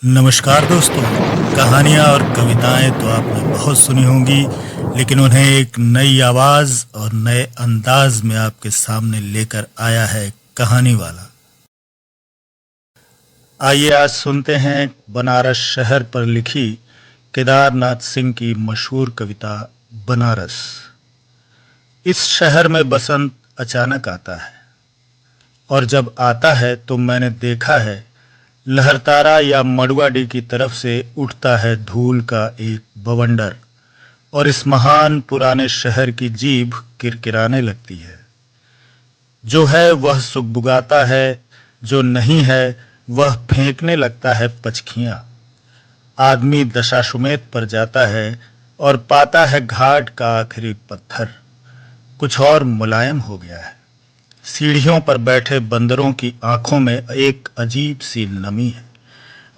नमस्कार दोस्तों। कहानियाँ और कविताएं तो आपने बहुत सुनी होंगी, लेकिन उन्हें एक नई आवाज़ और नए अंदाज में आपके सामने लेकर आया है कहानी वाला। आइए आज सुनते हैं बनारस शहर पर लिखी केदारनाथ सिंह की मशहूर कविता बनारस। इस शहर में बसंत अचानक आता है, और जब आता है तो मैंने देखा है लहरतारा या मड़ुआडी की तरफ से उठता है धूल का एक बवंडर, और इस महान पुराने शहर की जीभ किरकिराने लगती है। जो है वह सुगबुगाता है, जो नहीं है वह फेंकने लगता है पचखियां। आदमी दशाश्वमेध पर जाता है और पाता है घाट का आखिरी पत्थर कुछ और मुलायम हो गया है। सीढ़ियों पर बैठे बंदरों की आंखों में एक अजीब सी नमी है,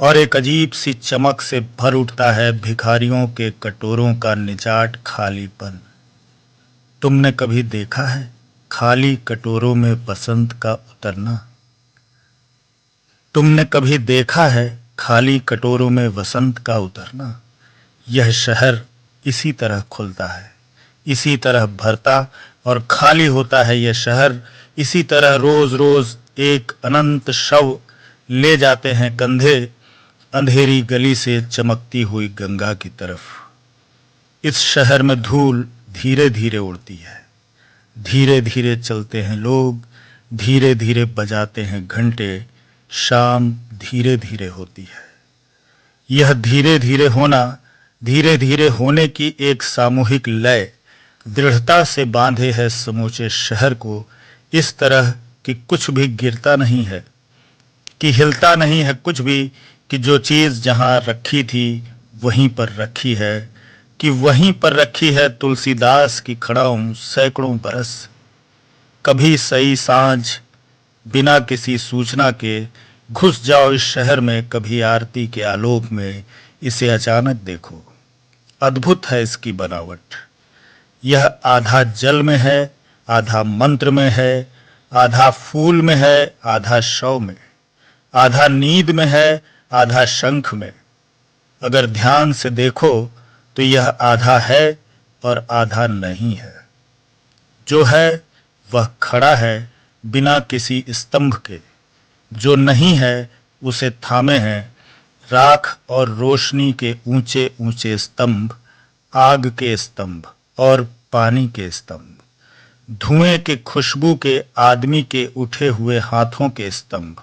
और एक अजीब सी चमक से भर उठता है भिखारियों के कटोरों का निचाट खालीपन। तुमने कभी देखा है खाली कटोरों में बसंत का उतरना? तुमने कभी देखा है खाली कटोरों में वसंत का उतरना? यह शहर इसी तरह खुलता है, इसी तरह भरता और खाली होता है। यह शहर इसी तरह रोज रोज एक अनंत शव ले जाते हैं कंधे अंधेरी गली से चमकती हुई गंगा की तरफ। इस शहर में धूल धीरे धीरे उड़ती है, धीरे धीरे चलते हैं लोग, धीरे धीरे बजाते हैं घंटे। शाम धीरे धीरे होती है। यह धीरे धीरे होना, धीरे धीरे होने की एक सामूहिक लय दृढ़ता से बांधे है समूचे शहर को, इस तरह कि कुछ भी गिरता नहीं है, कि हिलता नहीं है कुछ भी, कि जो चीज जहां रखी थी वहीं पर रखी है, कि वहीं पर रखी है तुलसीदास की खड़ाऊं सैकड़ों बरस। कभी सही सांझ बिना किसी सूचना के घुस जाओ इस शहर में, कभी आरती के आलोक में इसे अचानक देखो। अद्भुत है इसकी बनावट। यह आधा जल में है, आधा मंत्र में है, आधा फूल में है, आधा शव में, आधा नींद में है, आधा शंख में। अगर ध्यान से देखो तो यह आधा है और आधा नहीं है। जो है वह खड़ा है बिना किसी स्तंभ के, जो नहीं है उसे थामे हैं राख और रोशनी के ऊंचे ऊंचे स्तंभ, आग के स्तंभ और पानी के स्तंभ, धुएं के खुशबू के आदमी के उठे हुए हाथों के स्तंभ,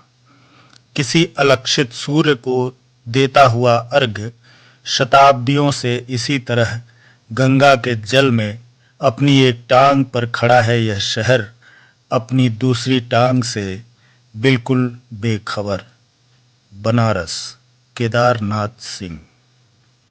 किसी अलक्षित सूर्य को देता हुआ अर्घ्य। शताब्दियों से इसी तरह गंगा के जल में अपनी एक टांग पर खड़ा है यह शहर, अपनी दूसरी टांग से बिल्कुल बेखबर। बनारस, केदारनाथ सिंह।